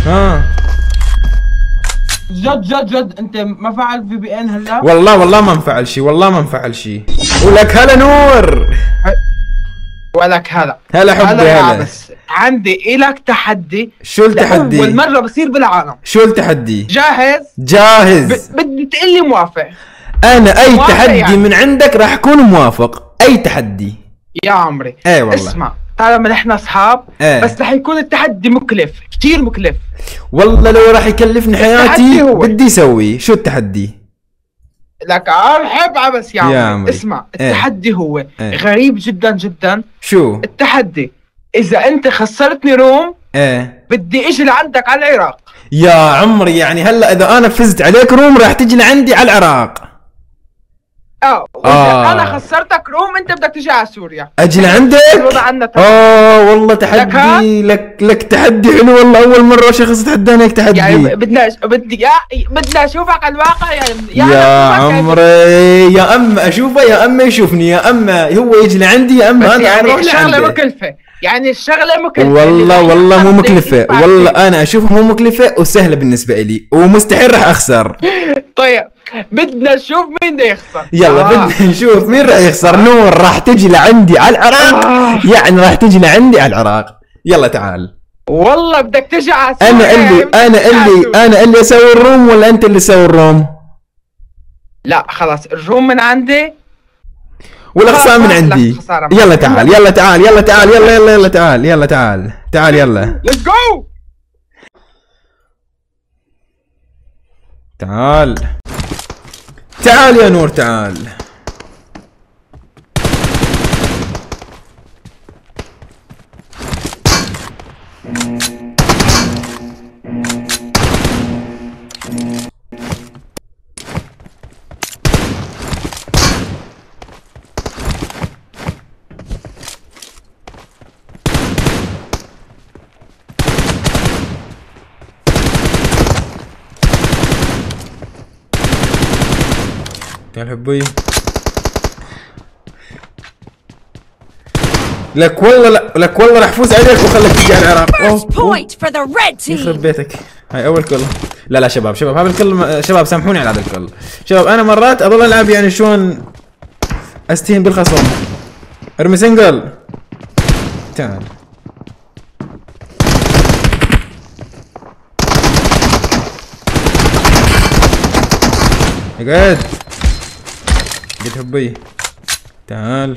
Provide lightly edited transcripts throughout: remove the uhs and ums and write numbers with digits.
ها جد جد جد انت ما فعل في بي ان هلا؟ والله ما انفعل شيء، والله ما انفعل شيء. ولك هلا نور. ولك هلا هلا حبي يا هلا. عبس، عندي إلك تحدي. شو التحدي؟ لأول مرة بصير بالعالم. شو التحدي؟ جاهز؟ جاهز. بدي تقول لي موافق. انا اي تحدي يعني من عندك راح اكون موافق، اي تحدي يا عمري. ايه والله. اسمع، طالما نحن اصحاب بس رح يكون التحدي مكلف، كثير مكلف. والله لو راح يكلفني حياتي بدي اسوي. شو التحدي؟ لك ارحب عبس يا عمري. اسمع، التحدي هو غريب جدا جدا. شو التحدي؟ اذا انت خسرتني روم بدي اجي لعندك على العراق. يا عمري يعني هلا اذا انا فزت عليك روم راح تجي لعندي على العراق. واذا انا خسرتك روم انت بدك تجي على سوريا. اجي لعندك؟ والله تحدي. لك تحدي حلو والله. اول مره شخص تحداني هيك تحدي. يعني بدنا اشوفك على الواقع يا عمري. يا اما اشوفه يا اما يشوفني، يا اما هو يجي لعندي يا اما انا اروح لعنده. الشغله مكلفه، يعني الشغله مكلفه. والله مو مكلفه، والله انا اشوفها مو مكلفه وسهله بالنسبه لي ومستحيل راح اخسر. طيب بدنا نشوف مين بده يخسر. يلا بدنا نشوف مين راح يخسر. نور راح تجي لعندي على العراق. يعني راح تجي لعندي على العراق. يلا تعال. والله بدك تجي على انا اللي اسوي الروم ولا انت اللي تسوي الروم؟ لا خلاص الروم من عندي والاقسام من عندي. يلا تعال يلا تعال يلا تعال يلا يلا يلا تعال يلا تعال تعال يلا. ليتس جو. تعال تعال يا نور تعال. تعال حبي. لك والله راح افوز عليك وخليك تجي على العراق. يخرب بيتك. هاي اول كل. لا شباب هذا الكل شباب سامحوني على هذا الكل. شباب انا مرات اضل العب يعني شلون استهين بالخصم. ارمي سنجل. تعال. اقعد قلت حبي. تعال.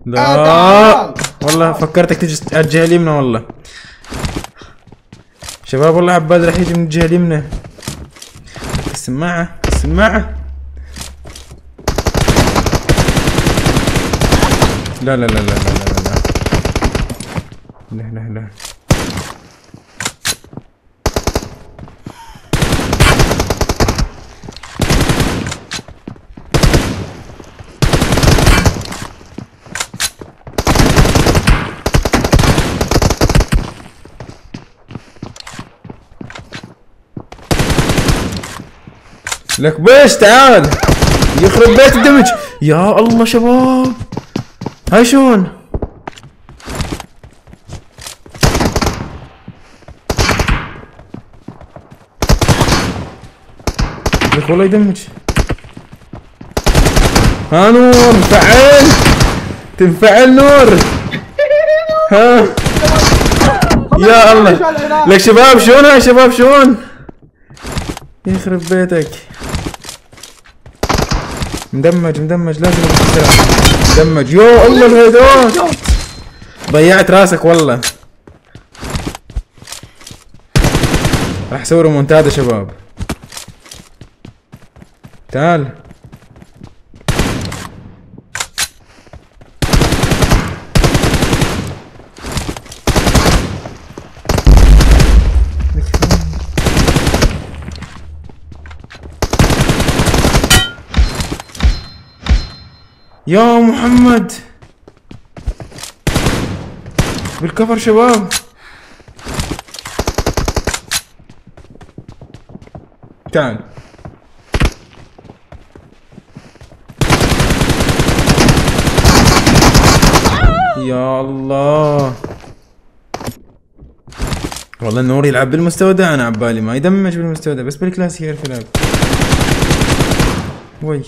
لا والله فكرتك تجي على الجهة اليمنى. والله شباب والله عباد راح يجي من الجهة اليمنى. السماعة لا لا لا لا لا لا لا لا لا. لك بيش تعال. يخرب بيت الدمج. يا الله شباب هاي شلون؟ لك والله يدمج. ها نور تنفعل نور. ها يا الله. لك شباب شلون هاي شباب شلون؟ يخرب بيتك. مدمج لازم مدمج. يا الله الهيدون. ضيعت راسك والله. راح اسوي ريمونتادا شباب. تعال. يا محمد بالكفر شباب. تعال. يا الله والله النور يلعب بالمستوى ده، انا عبالي ما يدمج بالمستوى ده، بس بالكلاسيك يعرف يلعب. وي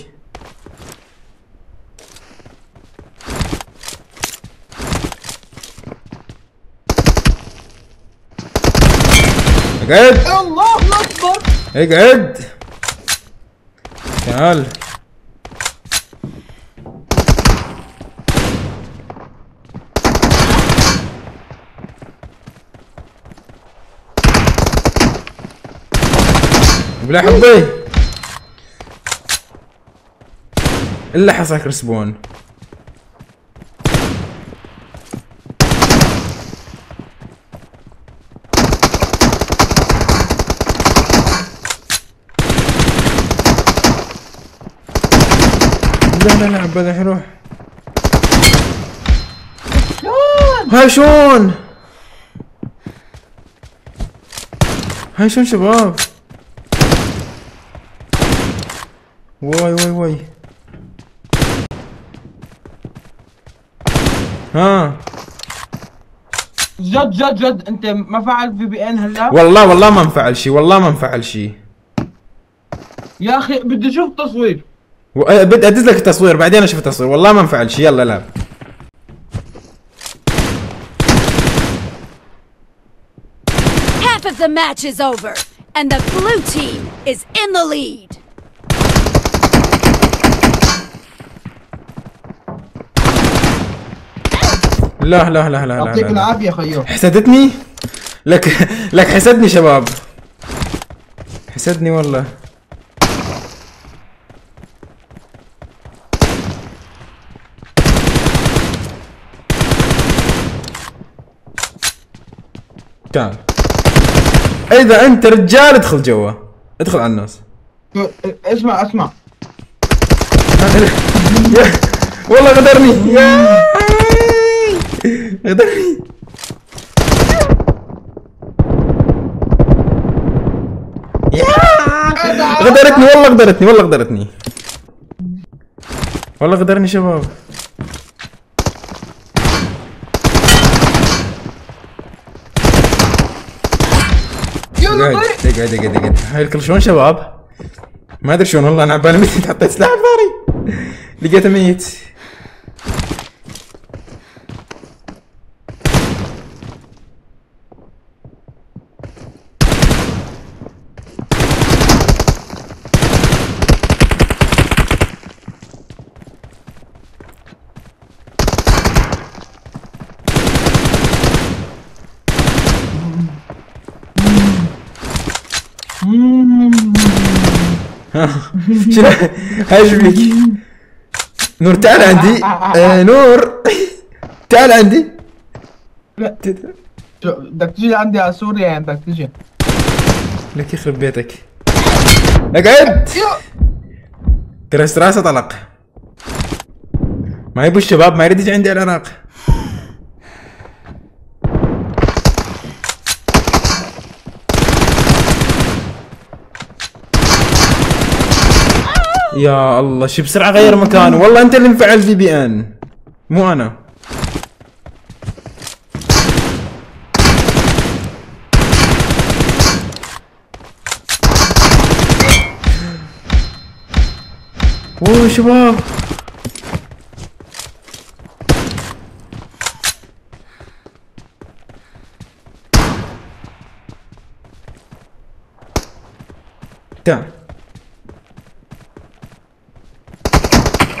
اقعد. الله اكبر. اقعد تعال. بلا حظي الا حصلك رسبون. لا عبالي حروح. هاي شلون؟ هاي شلون شباب؟ واي ها جد انت ما فعل في بي ان هلا؟ والله ما انفعل شيء، والله ما انفعل شيء يا اخي بدي اشوف تصوير. بدي ادز لك التصوير بعدين اشوف التصوير، والله ما انفعل شيء. يلا لعب. Half of the match is over and the blue team is in the lead. لا يعطيك العافية خيو. حسدتني؟ لك حسدني شباب، حسدني والله. تعال اذا انت رجال ادخل جوا، ادخل على الناس. اسمع والله غدرني غدرني. غدرتني والله غدرني شباب. اقعد. هاي الكل شلون شباب؟ ما ادري شلون والله، انا عبالي ميت. حطيت سلاح بظهري لقيته ميت. شنو هاي ايش بيك؟ نور تعال عندي. نور تعال عندي. بدك تجي عندي على سوريا يعني، بدك تجي. لك يخرب بيتك. اقعد. كرست راسه طلق. ما يبو الشباب ما يريد يجي عندي العراق. يا الله شي بسرعة غير مكانه، والله انت اللي مفعل في بي ان مو انا. اوه شباب تعال.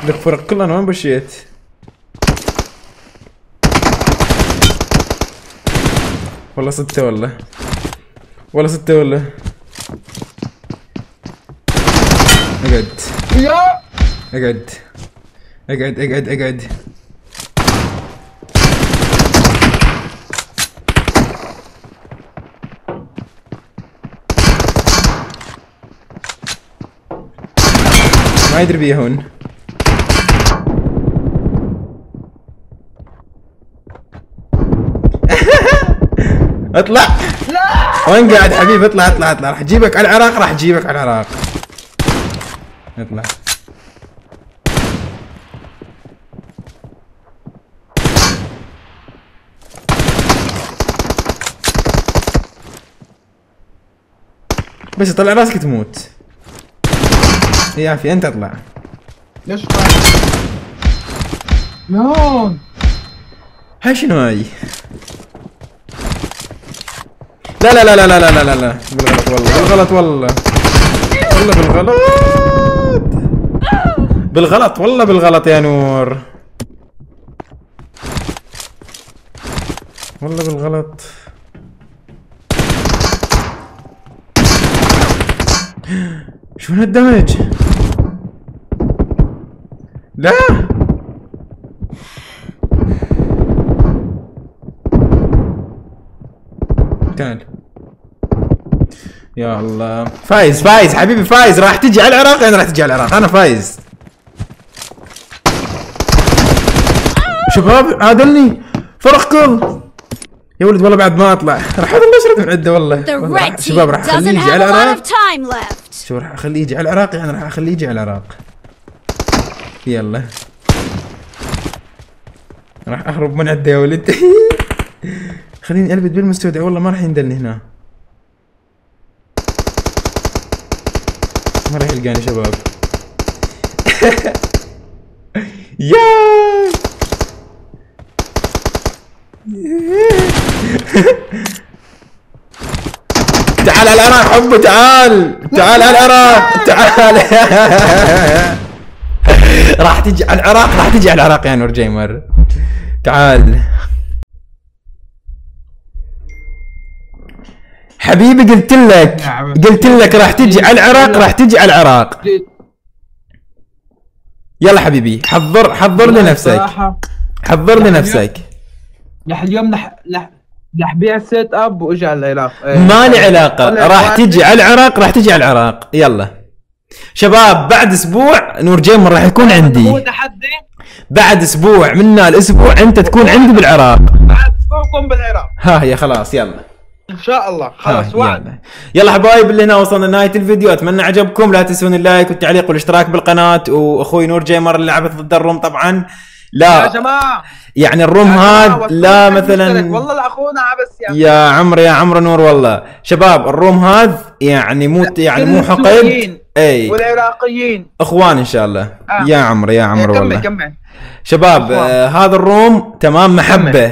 لك فرق كلها انا وين بشيت؟ والله 6 والله 6 والله. اقعد يا اقعد. ما يدري بيه هون. اطلع. وين قاعد حبيبي؟ اطلع اطلع اطلع، راح اجيبك على العراق، راح اجيبك على العراق. اطلع. بس طلع راسك تموت. يا عافية انت اطلع. ليش يون هاي شنو هاي؟ لا لا لا لا لا لا لا لا بالغلط والله، بالغلط والله، بالغلط بالغلط والله، بالغلط يا نور والله بالغلط. شو هالدمج؟ لا تعال يا الله. فايز فايز حبيبي فايز، راح تجي على العراق، انا راح تجي على العراق، انا فايز. شباب عادلني فرق كل يا ولد والله، بعد ما اطلع راح اضل اشرد من عنده والله. شباب راح اخليه يجي على العراق، شو راح اخليه يجي على العراق، يعني راح اخليه يجي على العراق. يلا راح اهرب من عنده يا ولد. خليني البد بالمستودع والله، ما راح يندلني هنا، ما راح يلقاني شباب. يا تعال على العراق حبه، تعال تعال على العراق تعال. راح تجي على العراق، راح تجي على العراق يا نور جيمر، تعال حبيبي. قلت لك راح تجي على العراق، راح تجي على العراق. يلا حبيبي حضر لنفسك، حضر لنفسك. اليوم رح بيع سيت اب واجي على العراق. ما لي علاقه، راح تجي على العراق، راح تجي على العراق. يلا شباب بعد اسبوع نور جيمر راح يكون عندي، هو تحدي. بعد اسبوع منا الاسبوع انت تكون عندي بالعراق، بعد اسبوع اكون بالعراق. ها هي خلاص. يلا ان شاء الله خلاص وعد. يلا حبايب اللي هنا وصلنا لنهايه الفيديو، اتمنى عجبكم، لا تنسون اللايك والتعليق والاشتراك بالقناه. واخوي نور جيمر اللي لعبت ضد الروم طبعا، لا يا جماعه يعني الروم هذا لا مثلا والله لاخونا عبس يا عمرو نور والله. شباب الروم هذا يعني مو حقد، اي والعراقيين اخوان ان شاء الله. يا عمرو والله كمل. شباب هذا الروم تمام،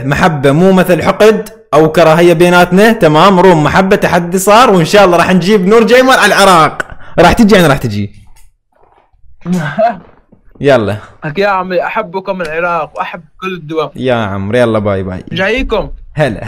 محبه مو مثل حقد او كراهيه بيناتنا، تمام روم محبه، تحدي صار، وان شاء الله راح نجيب نور جيمر على العراق، راح تجي يعني راح تجي. يلا يا عمي احبكم العراق واحب كل الدول يا عمرو، يلا باي باي، جايكم. هلا